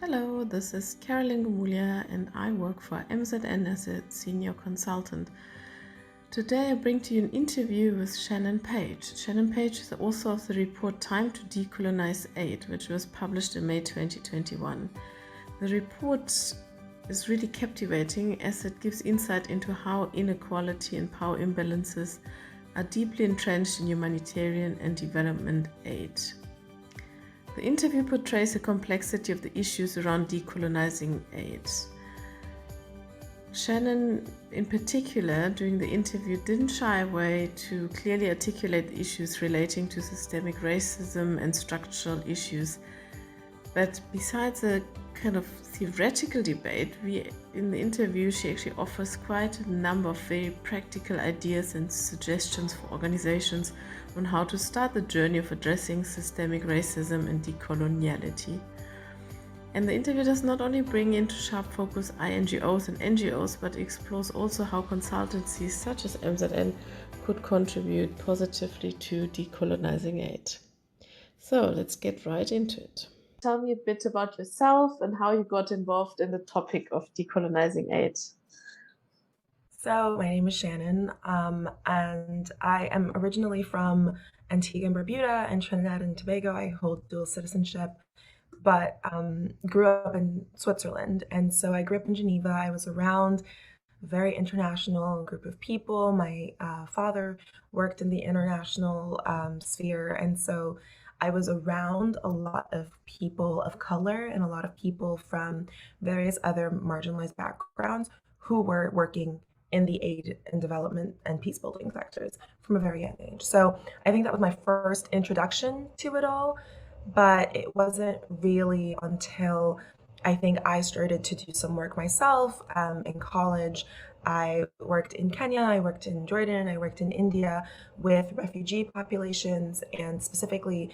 Hello, this is Carolin Gomulia and I work for MzN as a senior consultant. Today I bring to you an interview with Shannon Paige. Shannon Paige is the author of the report Time to Decolonise Aid, which was published in May 2021. The report is really captivating as it gives insight into how inequality and power imbalances are deeply entrenched in humanitarian and development aid. The interview portrays the complexity of the issues around decolonizing aid. Shannon, in particular, during the interview, didn't shy away to clearly articulate the issues relating to systemic racism and structural issues. But besides a kind of theoretical debate, in the interview, she actually offers quite a number of very practical ideas and suggestions for organizations on how to start the journey of addressing systemic racism and decoloniality. And the interview does not only bring into sharp focus INGOs and NGOs, but explores also how consultancies such as MzN could contribute positively to decolonizing aid. So let's get right into it. Tell me a bit about yourself and how you got involved in the topic of decolonizing aid. So my name is Shannon, and I am originally from Antigua and Barbuda and Trinidad and Tobago. I hold dual citizenship, but grew up in Switzerland. And so I grew up in Geneva. I was around a very international group of people. My father worked in the international sphere. And so I was around a lot of people of color and a lot of people from various other marginalized backgrounds who were working in the aid and development and peace building sectors from a very young age. So I think that was my first introduction to it all, but it wasn't really until I think I started to do some work myself in college. I worked in Kenya, I worked in Jordan, I worked in India with refugee populations and specifically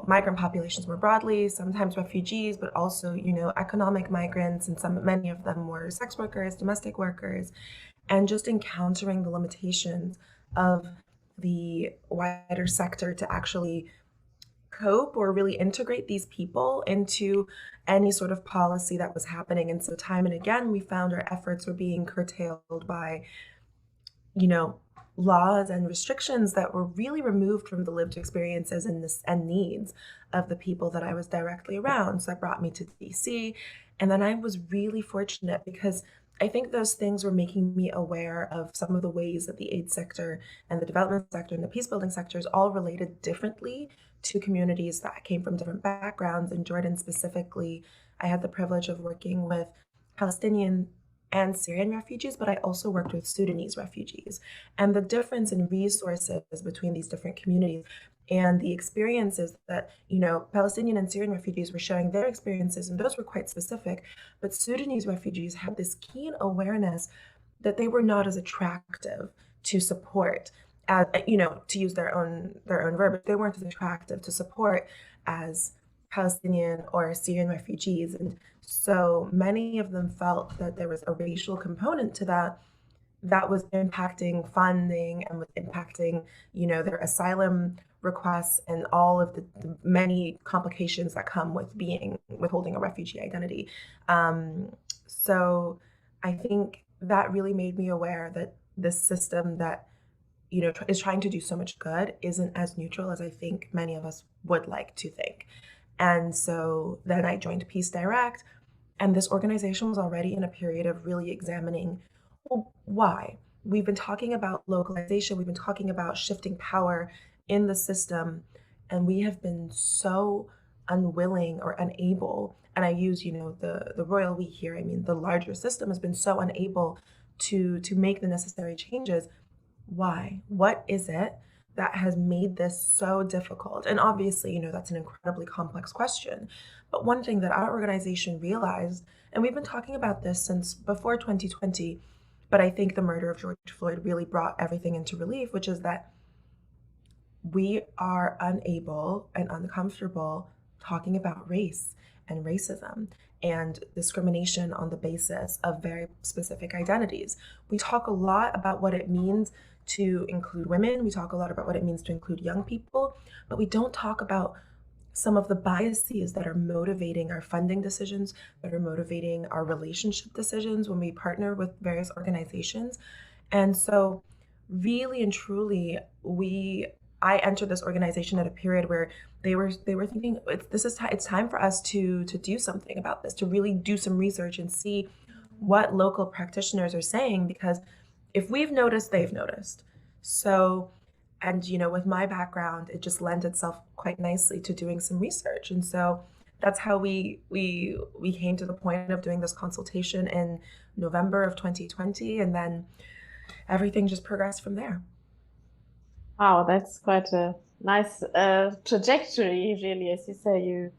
migrant populations more broadly, sometimes refugees, but also, economic migrants, and many of them were sex workers, domestic workers, and just encountering the limitations of the wider sector to actually cope or really integrate these people into any sort of policy that was happening. And so time and again, we found our efforts were being curtailed by, you know, laws and restrictions that were really removed from the lived experiences and needs of the people that I was directly around. So that brought me to DC. And then I was really fortunate because I think those things were making me aware of some of the ways that the aid sector and the development sector and the peace building sectors all related differently to communities that came from different backgrounds. In Jordan specifically, I had the privilege of working with Palestinian and Syrian refugees, but I also worked with Sudanese refugees. And the difference in resources between these different communities and the experiences that, Palestinian and Syrian refugees were sharing their experiences, and those were quite specific. But Sudanese refugees had this keen awareness that they were not as attractive to support, as, to use their own verbiage, they weren't as attractive to support as Palestinian or Syrian refugees. And so many of them felt that there was a racial component to that was impacting funding and was impacting, their asylum requests and all of the many complications that come with holding a refugee identity. So I think that really made me aware that this system that is trying to do so much good isn't as neutral as I think many of us would like to think. And so then I joined Peace Direct, and this organization was already in a period of really examining, well, why? We've been talking about localization, we've been talking about shifting power in the system, and we have been so unwilling or unable, and I use, the royal we here, I mean the larger system has been so unable to make the necessary changes. Why? What is it that has made this so difficult? And obviously, that's an incredibly complex question. But one thing that our organization realized, and we've been talking about this since before 2020, but I think the murder of George Floyd really brought everything into relief, which is that we are unable and uncomfortable talking about race and racism and discrimination on the basis of very specific identities. We talk a lot about what it means to include women. We talk a lot about what it means to include young people, but we don't talk about some of the biases that are motivating our funding decisions, that are motivating our relationship decisions when we partner with various organizations. And so really and truly, I entered this organization at a period where they were thinking it's time for us to do something about this, to really do some research and see what local practitioners are saying, because if we've noticed, they've noticed. So, and with my background, it just lent itself quite nicely to doing some research. And so that's how we came to the point of doing this consultation in November of 2020, and then everything just progressed from there. Wow, that's quite a nice trajectory, really. As you say,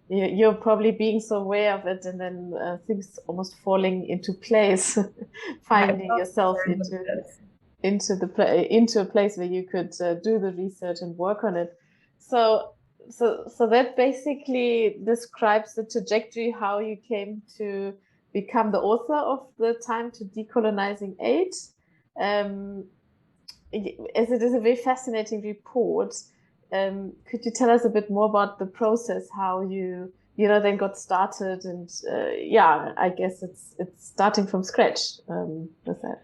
you're probably being so aware of it, and then things almost falling into place, Yeah, it's finding all yourself serendipitous. into a place where you could do the research and work on it. So so that basically describes the trajectory how you came to become the author of the Time to Decolonizing Aid. Um, as it is a very fascinating report, could you tell us a bit more about the process, how you then got started, and yeah, I guess it's starting from scratch with that.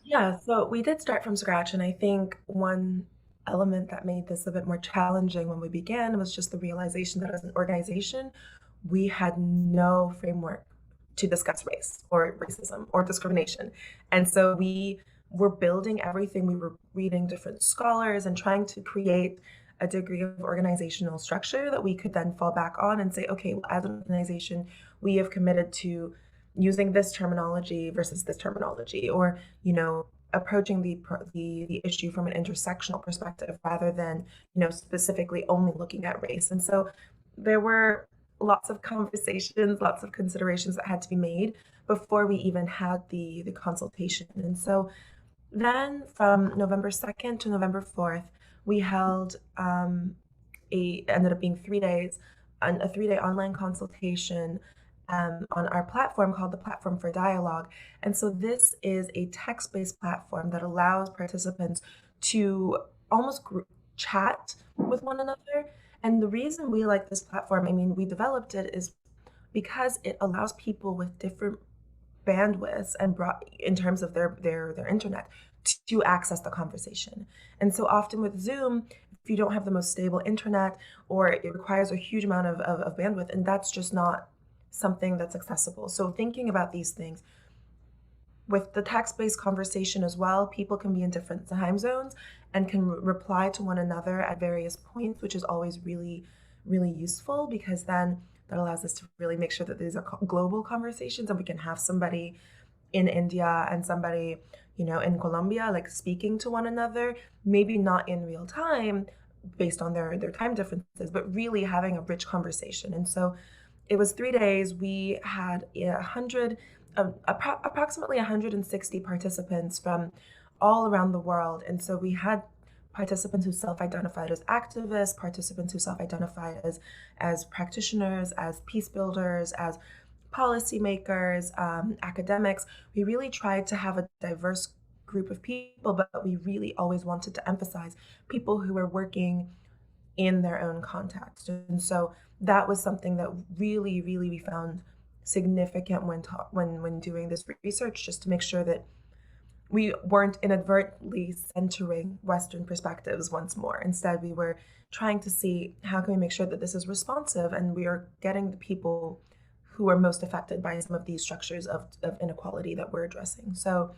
Yeah, so we did start from scratch, and I think one element that made this a bit more challenging when we began was just the realization that as an organization, we had no framework to discuss race or racism or discrimination. And so we were building everything. We were reading different scholars and trying to create a degree of organizational structure that we could then fall back on and say, okay, well, as an organization, we have committed to using this terminology versus this terminology, or approaching the issue from an intersectional perspective rather than specifically only looking at race. And so there were lots of conversations, lots of considerations that had to be made before we even had the consultation. And so then from November 2nd to November 4th, we held ended up being 3 days, a 3-day online consultation on our platform called the Platform for Dialogue. And so this is a text-based platform that allows participants to almost chat with one another. And the reason we like this platform, I mean, we developed it, is because it allows people with different bandwidths and in terms of their internet to access the conversation. And so often with Zoom, if you don't have the most stable internet, or it requires a huge amount of bandwidth, and that's just not something that's accessible. So thinking about these things with the text-based conversation as well, people can be in different time zones and can reply to one another at various points, which is always really, really useful, because then that allows us to really make sure that these are global conversations, and we can have somebody in India and somebody in Colombia like speaking to one another, maybe not in real time based on their time differences, but really having a rich conversation. And so it was 3 days. We had approximately 160 participants from all around the world. And so we had participants who self-identified as activists, participants who self-identified as practitioners, as peace builders, as policymakers, academics. We really tried to have a diverse group of people, but we really always wanted to emphasize people who were working in their own context. And so that was something that really, really we found significant when doing this research, just to make sure that we weren't inadvertently centering Western perspectives once more. Instead, we were trying to see how can we make sure that this is responsive and we are getting the people who are most affected by some of these structures of inequality that we're addressing. So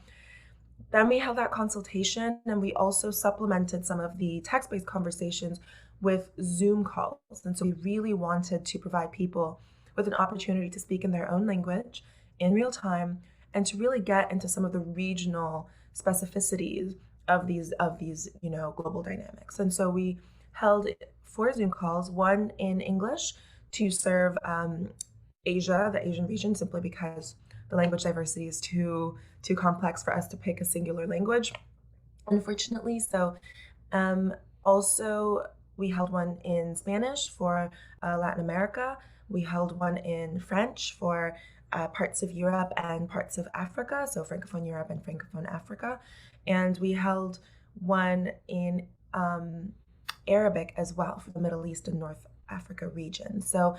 then we held that consultation, and we also supplemented some of the text-based conversations with Zoom calls. And so we really wanted to provide people with an opportunity to speak in their own language in real time, and to really get into some of the regional specificities of these global dynamics. And so we held 4 Zoom calls, one in English to serve Asia, the Asian region, simply because the language diversity is too complex for us to pick a singular language, unfortunately. So also we held one in Spanish for Latin America. We held one in French for parts of Europe and parts of Africa, so Francophone Europe and Francophone Africa. And we held one in Arabic as well for the Middle East and North Africa region. So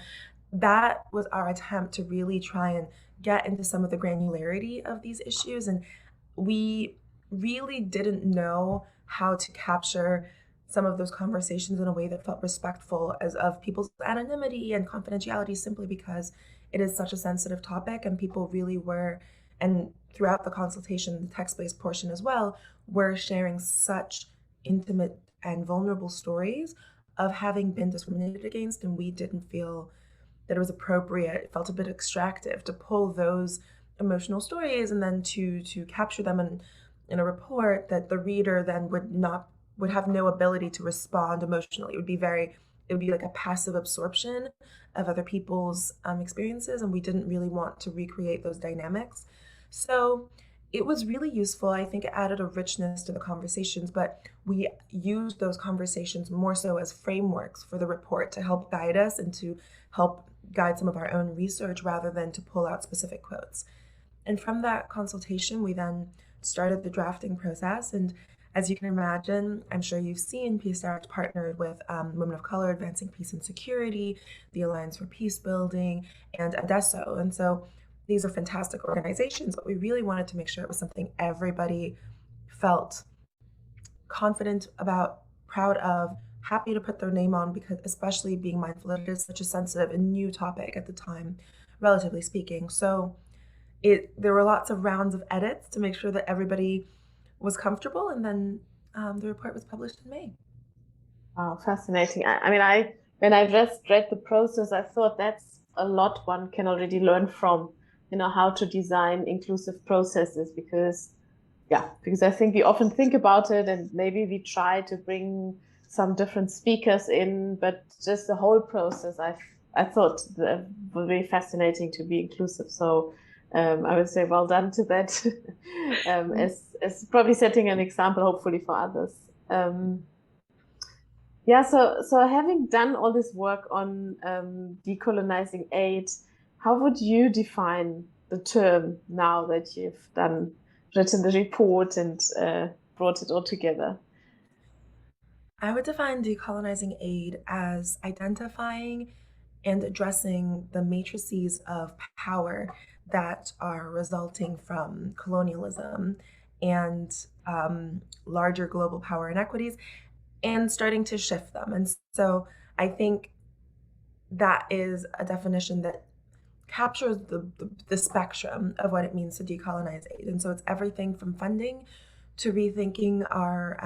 that was our attempt to really try and get into some of the granularity of these issues. And we really didn't know how to capture some of those conversations in a way that felt respectful as of people's anonymity and confidentiality, simply because it is such a sensitive topic, and people really were, and throughout the consultation, the text-based portion as well, were sharing such intimate and vulnerable stories of having been discriminated against, and we didn't feel that it was appropriate. It felt a bit extractive to pull those emotional stories and then to capture them in a report that the reader then would have no ability to respond emotionally. It would be like a passive absorption of other people's experiences, and we didn't really want to recreate those dynamics. So it was really useful. I think it added a richness to the conversations, but we used those conversations more so as frameworks for the report to help guide us and to help guide some of our own research rather than to pull out specific quotes. And from that consultation, we then started the drafting process. And as you can imagine, I'm sure you've seen Peace Direct partnered with Women of Color Advancing Peace and Security, the Alliance for Peace Building, and Adesso. And so these are fantastic organizations, but we really wanted to make sure it was something everybody felt confident about, proud of, happy to put their name on, because especially being mindful that it is such a sensitive and new topic at the time, relatively speaking. So there were lots of rounds of edits to make sure that everybody was comfortable, and then the report was published in May. Wow, fascinating. When I just read the process, I thought that's a lot one can already learn from, how to design inclusive processes, because I think we often think about it and maybe we try to bring some different speakers in, but just the whole process, I thought was very fascinating to be inclusive. So I would say well done to that, as probably setting an example, hopefully for others. So having done all this work on decolonizing aid, how would you define the term now that you've written the report and brought it all together? I would define decolonizing aid as identifying and addressing the matrices of power that are resulting from colonialism and larger global power inequities, and starting to shift them. And so I think that is a definition that captures the spectrum of what it means to decolonize aid. And so it's everything from funding to rethinking our,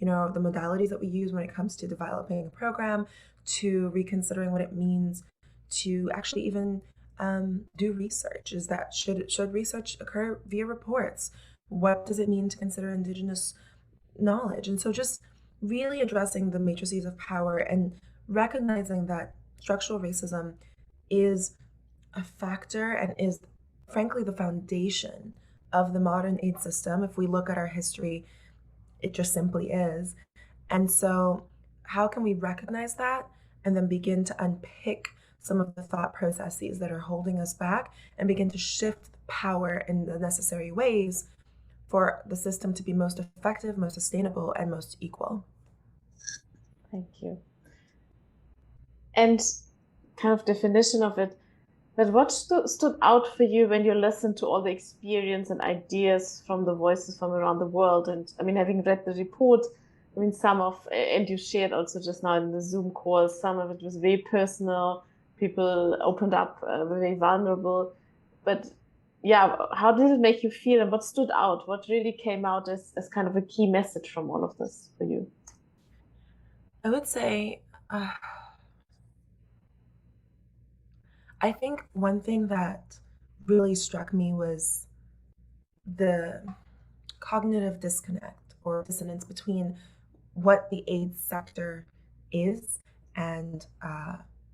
the modalities that we use when it comes to developing a program, to reconsidering what it means to actually even do research. Is that should research occur via reports? What does it mean to consider Indigenous knowledge? And so just really addressing the matrices of power and recognizing that structural racism is a factor and is frankly the foundation of the modern aid system. If we look at our history, it just simply is. And so how can we recognize that and then begin to unpick some of the thought processes that are holding us back and begin to shift power in the necessary ways for the system to be most effective, most sustainable, and most equal? Thank you. And kind of definition of it, but what stood out for you when you listened to all the experience and ideas from the voices from around the world? And having read the report, and you shared also just now in the Zoom call, some of it was very personal. People opened up, very vulnerable. But how did it make you feel, and what stood out? What really came out as kind of a key message from all of this for you? I would say, I think one thing that really struck me was the cognitive disconnect or dissonance between what the aid sector is and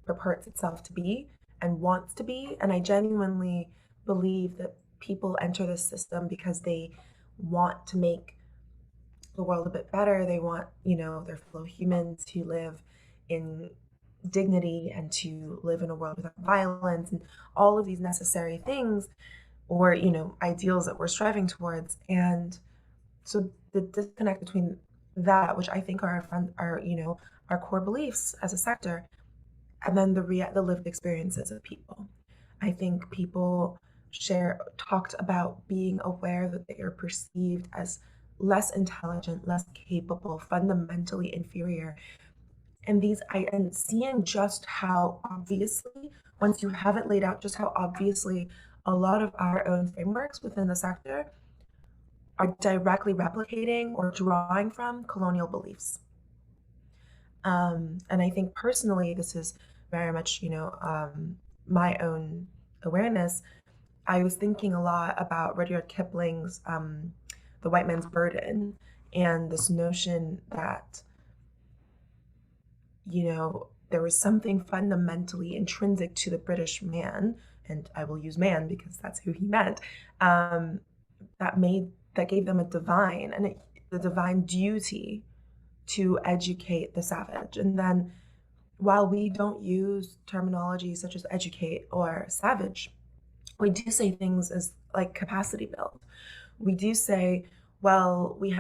purports itself to be and wants to be. And I genuinely believe that people enter this system because they want to make the world a bit better. They want, their fellow humans to live in dignity and to live in a world without violence and all of these necessary things, or ideals that we're striving towards. And so the disconnect between that, which I think are our core beliefs as a sector, and then the lived experiences of people. I think people talked about being aware that they are perceived as less intelligent, less capable, fundamentally inferior. And seeing just how obviously, once you have it laid out, just how obviously a lot of our own frameworks within the sector are directly replicating or drawing from colonial beliefs. And I think personally, this is very much, my own awareness. I was thinking a lot about Rudyard Kipling's The White Man's Burden, and this notion that, there was something fundamentally intrinsic to the British man, and I will use man because that's who he meant, um, that gave them the divine duty to educate the savage. And then while we don't use terminology such as educate or savage, we do say things as like capacity build. We do say, well, we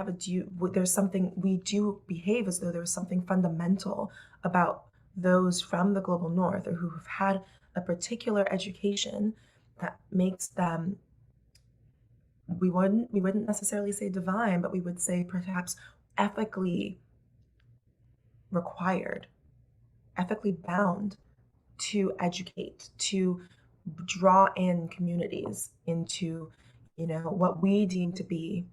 do behave as though there's something fundamental about those from the global north or who have had a particular education that makes them, we wouldn't necessarily say divine, but we would say perhaps ethically required, ethically bound to educate, to draw in communities into, what we deem to be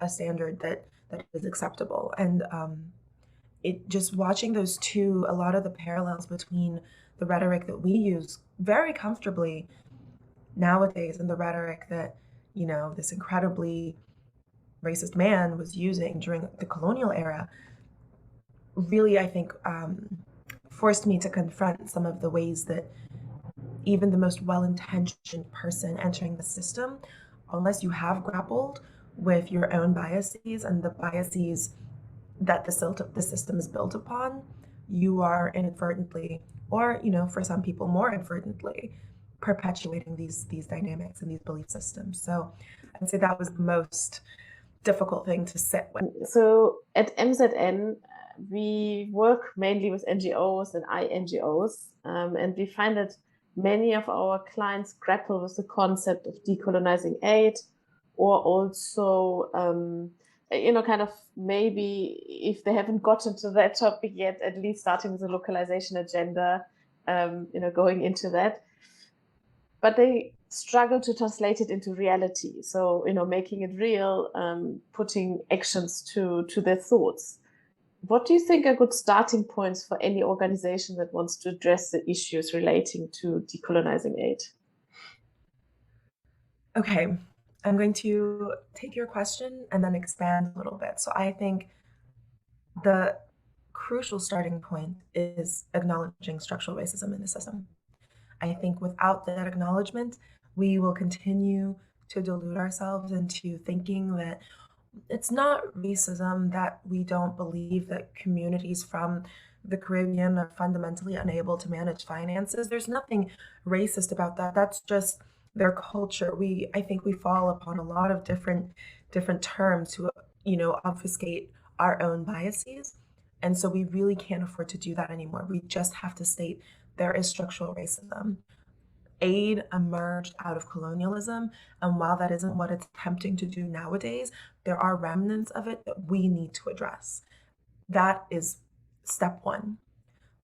a standard that is acceptable. And it just watching those two, a lot of the parallels between the rhetoric that we use very comfortably nowadays and the rhetoric that, this incredibly racist man was using during the colonial era, really, I think, forced me to confront some of the ways that even the most well-intentioned person entering the system, unless you have grappled with your own biases and the biases that the system is built upon, you are inadvertently, or for some people more inadvertently, perpetuating these dynamics and these belief systems. So I'd say that was the most difficult thing to sit with. So at MzN, we work mainly with NGOs and INGOs, and we find that many of our clients grapple with the concept of decolonizing aid, or also, kind of maybe if they haven't gotten to that topic yet, at least starting with the localization agenda, going into that. But they struggle to translate it into reality. So, making it real, putting actions to their thoughts. What do you think are good starting points for any organization that wants to address the issues relating to decolonizing aid? Okay, I'm going to take your question and then expand a little bit. So I think the crucial starting point is acknowledging structural racism in the system. I think without that acknowledgement, we will continue to delude ourselves into thinking that it's not racism that we don't believe that communities from the Caribbean are fundamentally unable to manage finances. There's nothing racist about that. That's just their culture. I think we fall upon a lot of different terms to, obfuscate our own biases. And so we really can't afford to do that anymore. We just have to state there is structural racism. Aid emerged out of colonialism, and while that isn't what it's attempting to do nowadays, there are remnants of it that we need to address. That is step one.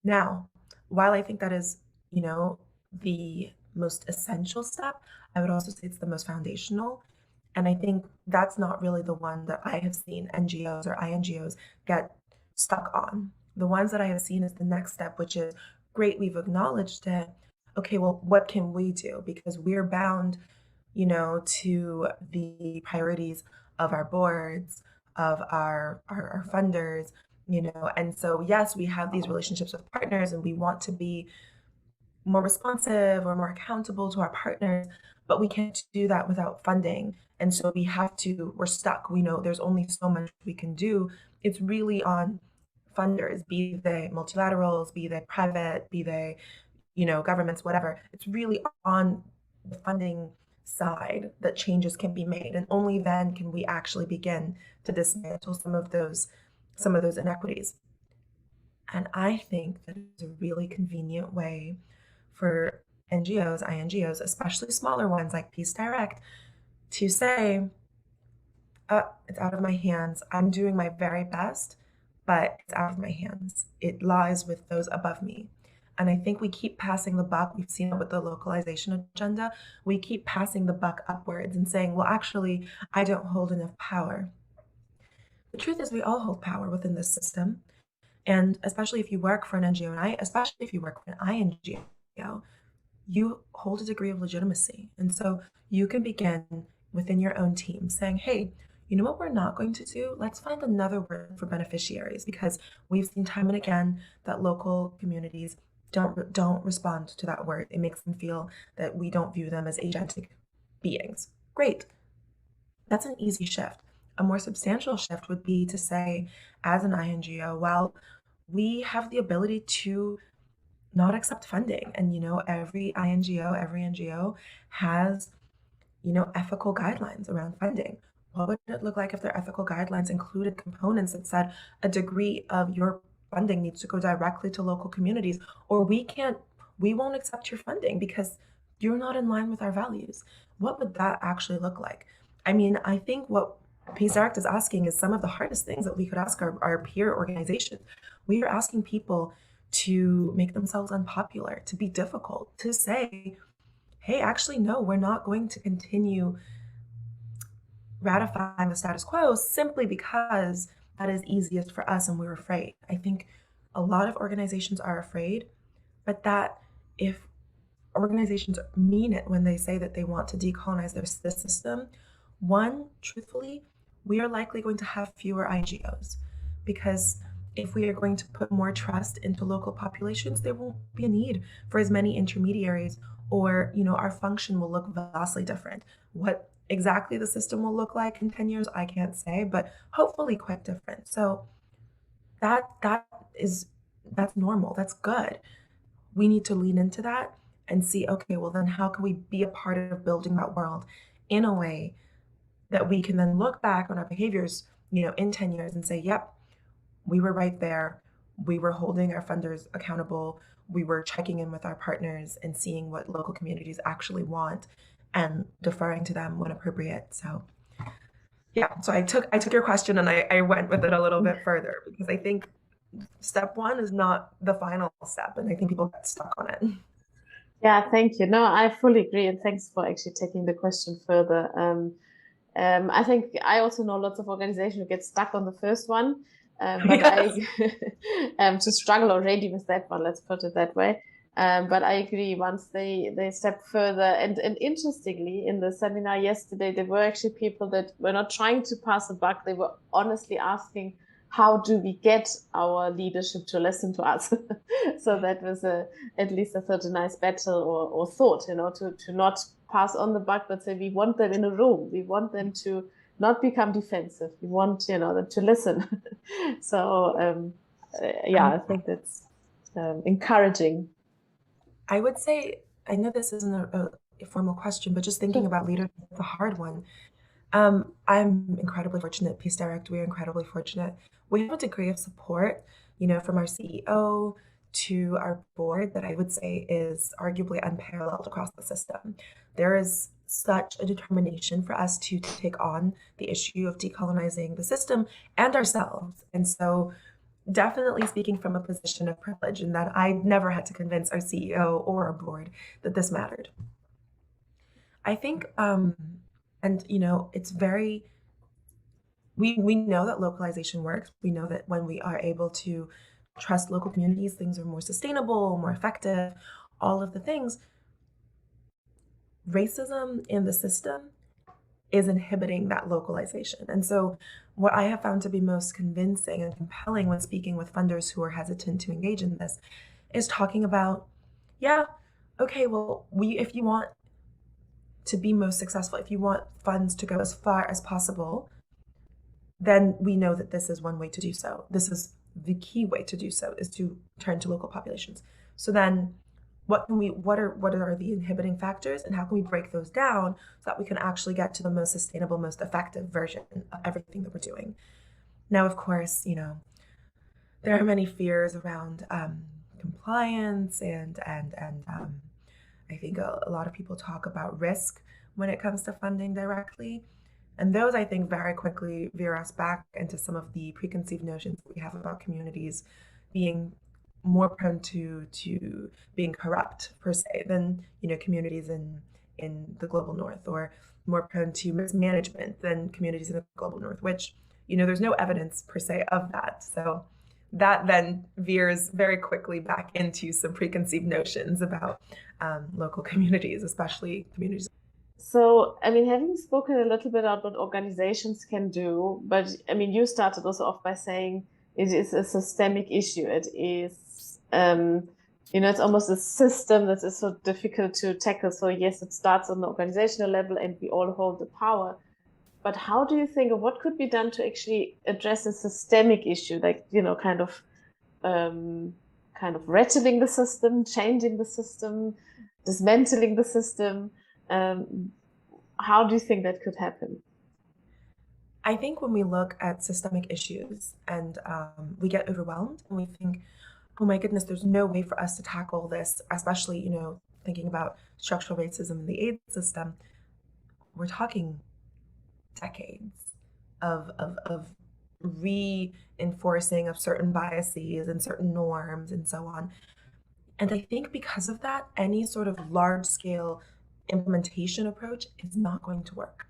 Now, while I think that is, the most essential step, I would also say it's the most foundational. And I think that's not really the one that I have seen NGOs or INGOs get stuck on. The ones that I have seen is the next step, which is great, we've acknowledged it. Okay, well, what can we do? Because we're bound, to the priorities of our boards, of our funders, and so yes, we have these relationships with partners and we want to be more responsive or more accountable to our partners, but we can't do that without funding. And so we're stuck. We know there's only so much we can do. It's really on funders, be they multilaterals, be they private, be they, governments, whatever. It's really on the funding side that changes can be made. And only then can we actually begin to dismantle some of those inequities. And I think that is a really convenient way for NGOs, INGOs, especially smaller ones like Peace Direct, to say, it's out of my hands. I'm doing my very best, but it's out of my hands. It lies with those above me. And I think we keep passing the buck. We've seen it with the localization agenda. We keep passing the buck upwards and saying, well, actually, I don't hold enough power. The truth is, we all hold power within this system. And especially if you work for an NGO, and especially if you work for an INGO, you hold a degree of legitimacy. And so you can begin within your own team saying, hey, you know what we're not going to do? Let's find another word for beneficiaries, because we've seen time and again that local communities don't respond to that word. It makes them feel that we don't view them as agentic beings. Great. That's an easy shift. A more substantial shift would be to say, as an INGO, well, we have the ability to not accept funding. And, every INGO, every NGO has, ethical guidelines around funding. What would it look like if their ethical guidelines included components that said a degree of your funding needs to go directly to local communities, or we won't accept your funding because you're not in line with our values? What would that actually look like? I mean, I think what Peace Direct is asking is some of the hardest things that we could ask our peer organizations. We are asking people to make themselves unpopular, to be difficult, to say, hey, actually, no, we're not going to continue ratifying the status quo simply because that is easiest for us and we're afraid. I think a lot of organizations are afraid, but that if organizations mean it when they say that they want to decolonize this system, one, truthfully, we are likely going to have fewer IGOs, because if we are going to put more trust into local populations, there won't be a need for as many intermediaries, or our function will look vastly different. What exactly the system will look like in 10 years, I can't say, but hopefully quite different. So that's normal. That's good. We need to lean into that and see, okay, well then how can we be a part of building that world in a way that we can then look back on our behaviors, in 10 years and say, yep, we were right there. We were holding our funders accountable. We were checking in with our partners and seeing what local communities actually want and deferring to them when appropriate. So yeah, so I took your question and I went with it a little bit further, because I think step one is not the final step, and I think people get stuck on it. Yeah, thank you. No, I fully agree, and thanks for actually taking the question further. I think I also know lots of organizations who get stuck on the first one, but yes. To struggle already with that one, let's put it that way. But I agree, once they step further, and interestingly, in the seminar yesterday, there were actually people that were not trying to pass a buck. They were honestly asking, how do we get our leadership to listen to us? So that was at least I thought a nice battle or thought, to not pass on the buck, but say we want them in a room. We want them to not become defensive. We want, them to listen. So I think that's encouraging. I would say, I know this isn't a formal question, but just thinking about leadership, it's a hard one. I'm incredibly fortunate. Peace Direct, we are incredibly fortunate. We have a degree of support, from our CEO to our board, that I would say is arguably unparalleled across the system. There is such a determination for us to take on the issue of decolonizing the system and ourselves. And so definitely speaking from a position of privilege, in that I never had to convince our CEO or our board that this mattered. I think, it's very, we know that localization works. We know that when we are able to trust local communities, things are more sustainable, more effective, all of the things. Racism in the system is inhibiting that localization. And so what I have found to be most convincing and compelling when speaking with funders who are hesitant to engage in this is talking about, yeah, okay, well, if you want to be most successful, if you want funds to go as far as possible, then we know that this is one way to do so. This is the key way to do so, is to turn to local populations. So then what are the inhibiting factors, and how can we break those down so that we can actually get to the most sustainable, most effective version of everything that we're doing? Now, of course, there are many fears around compliance and I think a lot of people talk about risk when it comes to funding directly. And those, I think, very quickly veer us back into some of the preconceived notions that we have about communities being more prone to being corrupt per se than communities in the global north, or more prone to mismanagement than communities in the global north, which there's no evidence per se of that. So that then veers very quickly back into some preconceived notions about local communities, especially communities. So, I mean, having spoken a little bit about what organizations can do, but I mean, you started also off by saying it is a systemic issue. It is, it's almost a system that is so difficult to tackle. So, yes, it starts on the organizational level and we all hold the power. But how do you think, or what could be done to actually address a systemic issue, like, kind of rattling the system, changing the system, dismantling the system? How do you think that could happen? I think when we look at systemic issues and we get overwhelmed and we think, oh my goodness, there's no way for us to tackle this, especially, thinking about structural racism in the aid system, we're talking decades of reinforcing of certain biases and certain norms and so on. And I think because of that, any sort of large scale implementation approach is not going to work.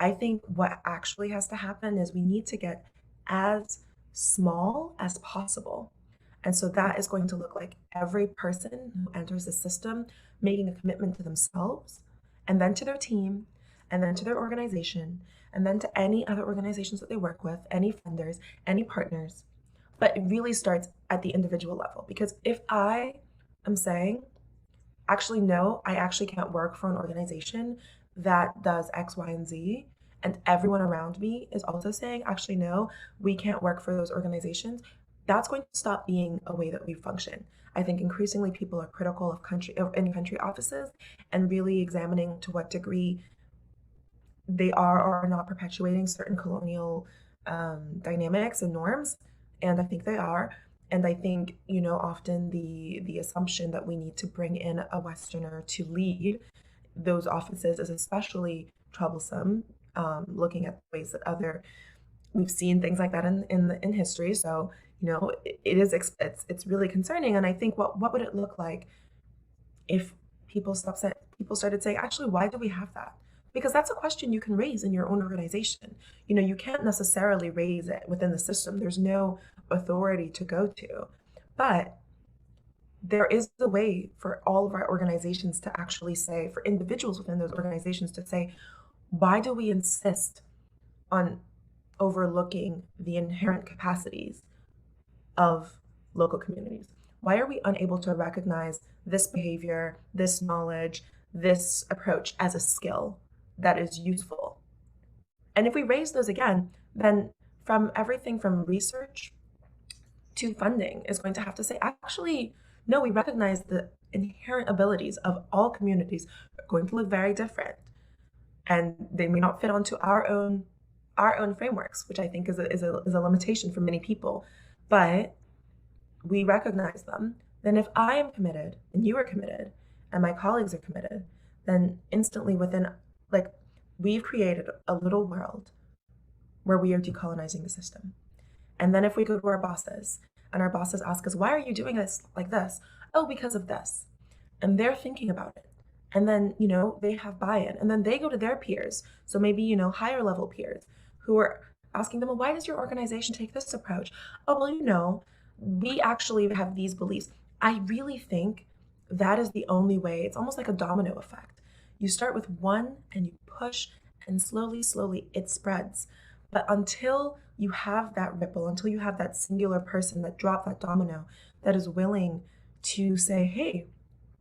I think what actually has to happen is we need to get as small as possible. And so that is going to look like every person who enters the system making a commitment to themselves, and then to their team, and then to their organization, and then to any other organizations that they work with, any funders, any partners. But it really starts at the individual level. Because if I am saying, actually, no, I actually can't work for an organization that does X, Y, and Z, and everyone around me is also saying, actually, no, we can't work for those organizations, that's going to stop being a way that we function. I think increasingly people are critical of in-country offices and really examining to what degree they are or are not perpetuating certain colonial dynamics and norms. And I think they are. And I think, often the assumption that we need to bring in a Westerner to lead those offices is especially troublesome, looking at ways that we've seen things like that in history. So, it's really concerning. And I think what would it look like if people started saying, actually, why do we have that? Because that's a question you can raise in your own organization. You can't necessarily raise it within the system. There's no authority to go to. But there is a way for all of our organizations to actually say, for individuals within those organizations to say, why do we insist on overlooking the inherent capacities of local communities? Why are we unable to recognize this behavior, this knowledge, this approach as a skill that is useful? And if we raise those again, then from everything from research to funding is going to have to say, actually, no, we recognize the inherent abilities of all communities are going to look very different. And they may not fit onto our own frameworks, which I think is a limitation for many people. But we recognize them. Then if I am committed and you are committed and my colleagues are committed, then instantly we've created a little world where we are decolonizing the system. And then if we go to our bosses and our bosses ask us, why are you doing this like this? Oh, because of this. And they're thinking about it. And then, they have buy-in. And then they go to their peers. So maybe, higher level peers who are asking them, well, why does your organization take this approach? Oh, well, we actually have these beliefs. I really think that is the only way. It's almost like a domino effect. You start with one and you push, and slowly, slowly it spreads. But until you have that ripple, until you have that singular person that dropped that domino that is willing to say, hey,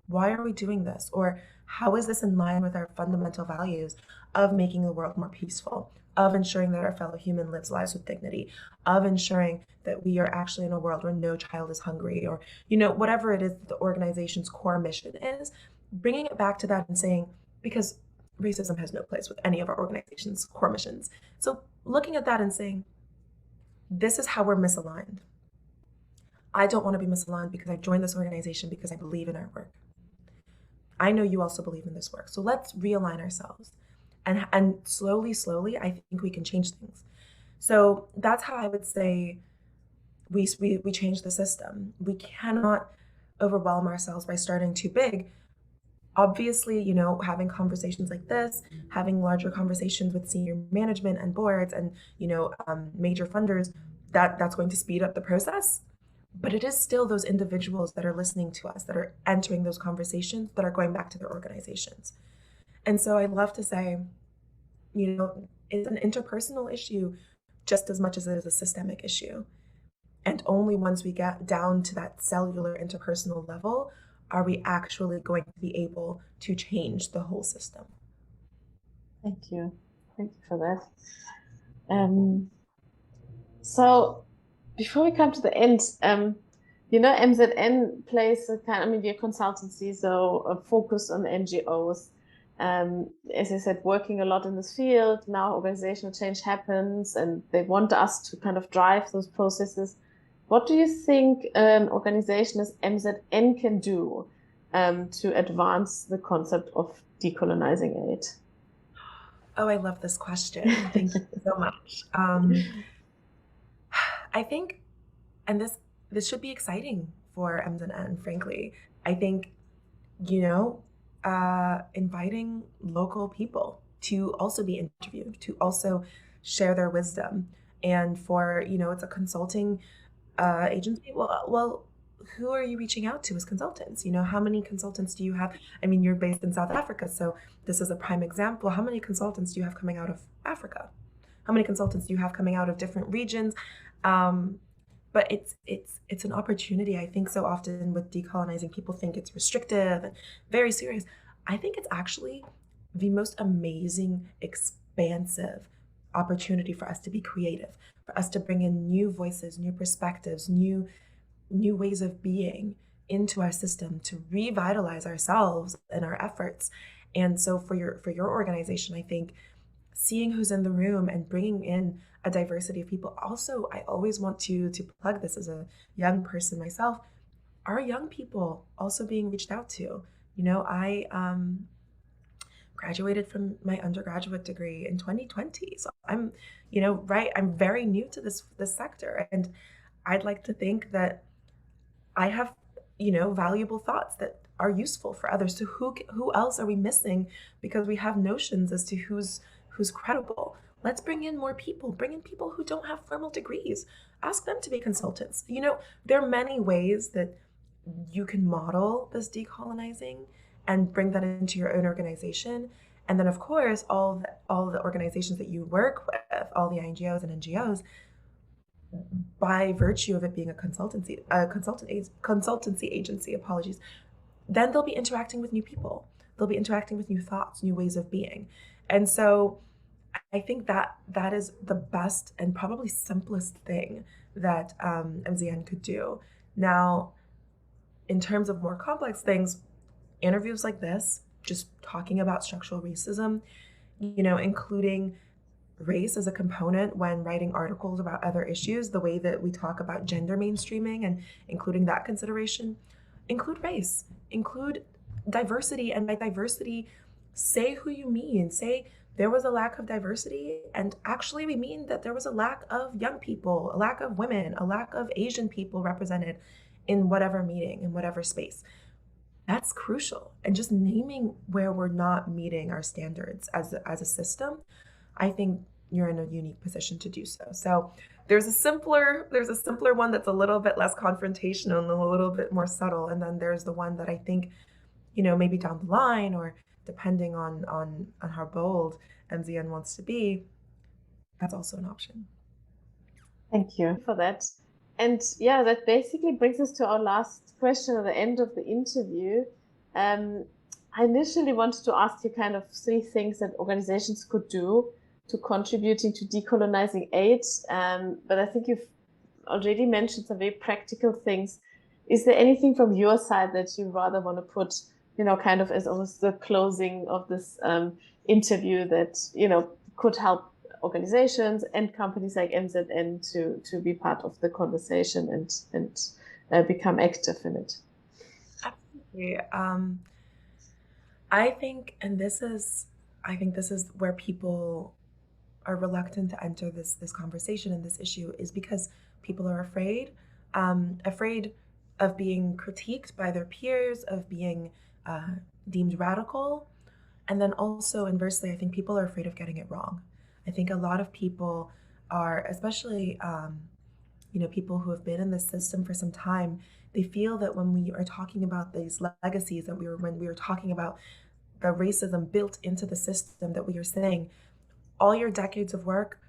why are we doing this? Or how is this in line with our fundamental values of making the world more peaceful, of ensuring that our fellow human lives lives with dignity, of ensuring that we are actually in a world where no child is hungry, or, whatever it is that the organization's core mission is, bringing it back to that and saying, because racism has no place with any of our organization's core missions. So looking at that and saying, this is how we're misaligned. I don't want to be misaligned because I joined this organization because I believe in our work. I know you also believe in this work. So let's realign ourselves. And slowly, I think we can change things. So that's how I would say we change the system. We cannot overwhelm ourselves by starting too big. Obviously, having conversations like this, having larger conversations with senior management and boards and, major funders, that's going to speed up the process. But it is still those individuals that are listening to us, that are entering those conversations, that are going back to their organizations. And so I love to say, it's an interpersonal issue just as much as it is a systemic issue. And only once we get down to that cellular interpersonal level are we actually going to be able to change the whole system. Thank you. Thank you for that. So before we come to the end, MzN plays a kind of media consultancy, so a focus on NGOs. As I said, working a lot in this field. Now organizational change happens and they want us to kind of drive those processes. What do you think an organization as MzN can do to advance the concept of decolonizing aid? Oh, I love this question. Thank you so much. I think, and this should be exciting for MzN, frankly. I think, inviting local people to also be interviewed, to also share their wisdom. And for, it's a consulting agency. Well, who are you reaching out to as consultants? How many consultants do you have? I mean, you're based in South Africa, so this is a prime example. How many consultants do you have coming out of Africa? How many consultants do you have coming out of different regions? But it's an opportunity. I think so often with decolonizing, people think it's restrictive and very serious. I think it's actually the most amazing, expansive opportunity for us to be creative, for us to bring in new voices, new perspectives, new ways of being into our system, to revitalize ourselves and our efforts. And so for your organization, I think seeing who's in the room and bringing in a diversity of people. Also, I always want to plug this as a young person myself. Are young people also being reached out to? I graduated from my undergraduate degree in 2020. So I'm, I'm very new to this sector. And I'd like to think that I have, valuable thoughts that are useful for others. So who else are we missing because we have notions as to who's credible? Let's bring in more people. Bring in people who don't have formal degrees. Ask them to be consultants. There are many ways that you can model this decolonizing and bring that into your own organization. And then, of course, all the organizations that you work with, all the NGOs and NGOs, by virtue of it being a consultancy agency, then they'll be interacting with new people. They'll be interacting with new thoughts, new ways of being. And so I think that is the best and probably simplest thing that MzN could do. Now, in terms of more complex things, interviews like this, just talking about structural racism, including race as a component when writing articles about other issues, the way that we talk about gender mainstreaming and including that consideration, include race, include diversity, and by diversity, say who you mean. Say there was a lack of diversity, and actually we mean that there was a lack of young people, a lack of women, a lack of Asian people represented in whatever meeting, in whatever space. That's crucial. And just naming where we're not meeting our standards as a system, I think you're in a unique position to do so. So there's a simpler one that's a little bit less confrontational and a little bit more subtle. And then there's the one that I think, maybe down the line, or depending on how bold MzN wants to be, that's also an option. Thank you for that. And yeah, that basically brings us to our last question at the end of the interview. I initially wanted to ask you kind of 3 things that organizations could do to contributing to decolonizing aid. But I think you've already mentioned some very practical things. Is there anything from your side that you rather want to put, kind of as almost the closing of this interview that, could help organizations and companies like MzN to be part of the conversation and become active in it. Absolutely. I think, and this is, I think this is where people are reluctant to enter this conversation and this issue, is because people are afraid, afraid of being critiqued by their peers, of being uh, deemed radical, and then also inversely, I think people are afraid of getting it wrong. I think a lot of people are, especially people who have been in this system for some time, they feel that when we are talking about these legacies, when we were talking about the racism built into the system, that we are saying all your decades of work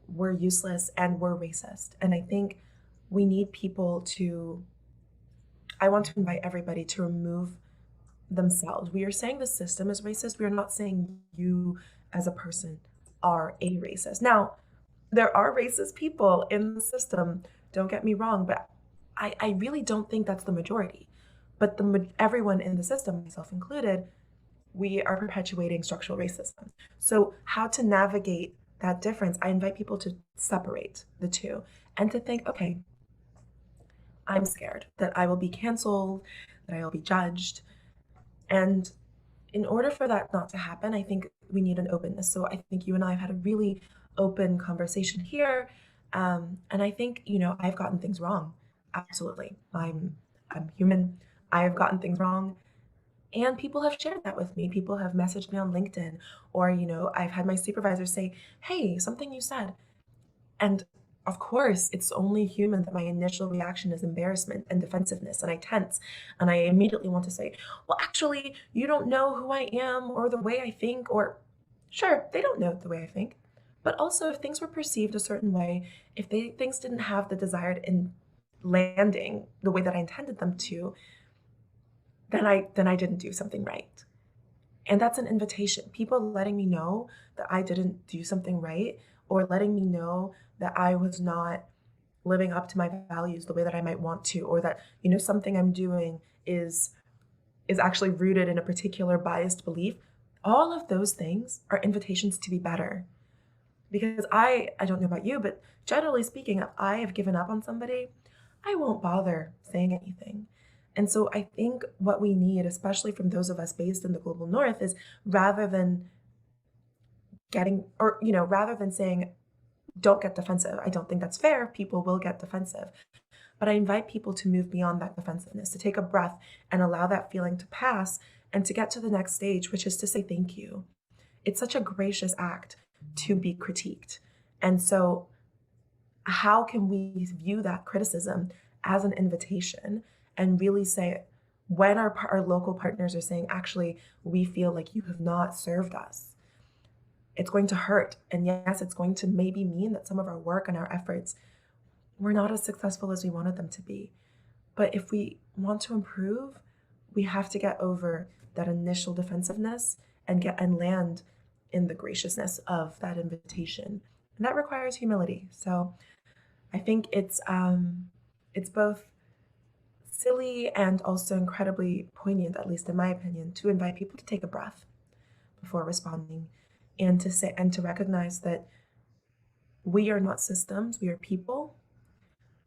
were useless and were racist. And I think we need people to, I want to invite everybody to remove themselves. We are saying the system is racist. We are not saying you as a person are a racist. Now, there are racist people in the system, don't get me wrong, but I really don't think that's the majority. But everyone in the system, myself included, we are perpetuating structural racism. So, how to navigate that difference? I invite people to separate the two and to think, okay, I'm scared that I will be canceled, that I will be judged. And in order for that not to happen, I think we need an openness. So, I think you and I have had a really open conversation here. And I think, I've gotten things wrong. Absolutely. I'm human. I have gotten things wrong. And people have shared that with me. People have messaged me on LinkedIn, or, I've had my supervisor say, hey, something you said. And of course, it's only human that my initial reaction is embarrassment and defensiveness, and I tense. And I immediately want to say, well, actually, you don't know who I am or the way I think, or sure, they don't know the way I think. But also, if things were perceived a certain way, if things didn't have the desired in landing the way that I intended them to, then I didn't do something right. And that's an invitation. People letting me know that I didn't do something right, or letting me know that I was not living up to my values the way that I might want to, or that, something I'm doing is actually rooted in a particular biased belief. All of those things are invitations to be better. Because I don't know about you, but generally speaking, if I have given up on somebody, I won't bother saying anything. And so I think what we need, especially from those of us based in the global north, is rather than rather than saying, don't get defensive. I don't think that's fair. People will get defensive. But I invite people to move beyond that defensiveness, to take a breath and allow that feeling to pass and to get to the next stage, which is to say thank you. It's such a gracious act to be critiqued. And so, how can we view that criticism as an invitation and really say, when our local partners are saying, actually, we feel like you have not served us, it's going to hurt. And yes, it's going to maybe mean that some of our work and our efforts were not as successful as we wanted them to be. But if we want to improve, we have to get over that initial defensiveness and land in the graciousness of that invitation. And that requires humility. So I think it's both silly and also incredibly poignant, at least in my opinion, to invite people to take a breath before responding, and to recognize that we are not systems, we are people,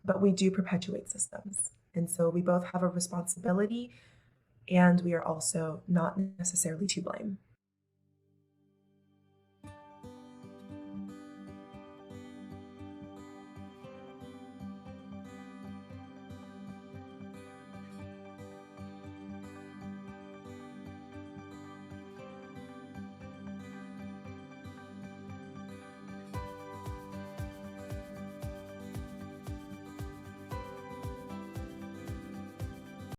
but we do perpetuate systems. And so we both have a responsibility, and we are also not necessarily to blame.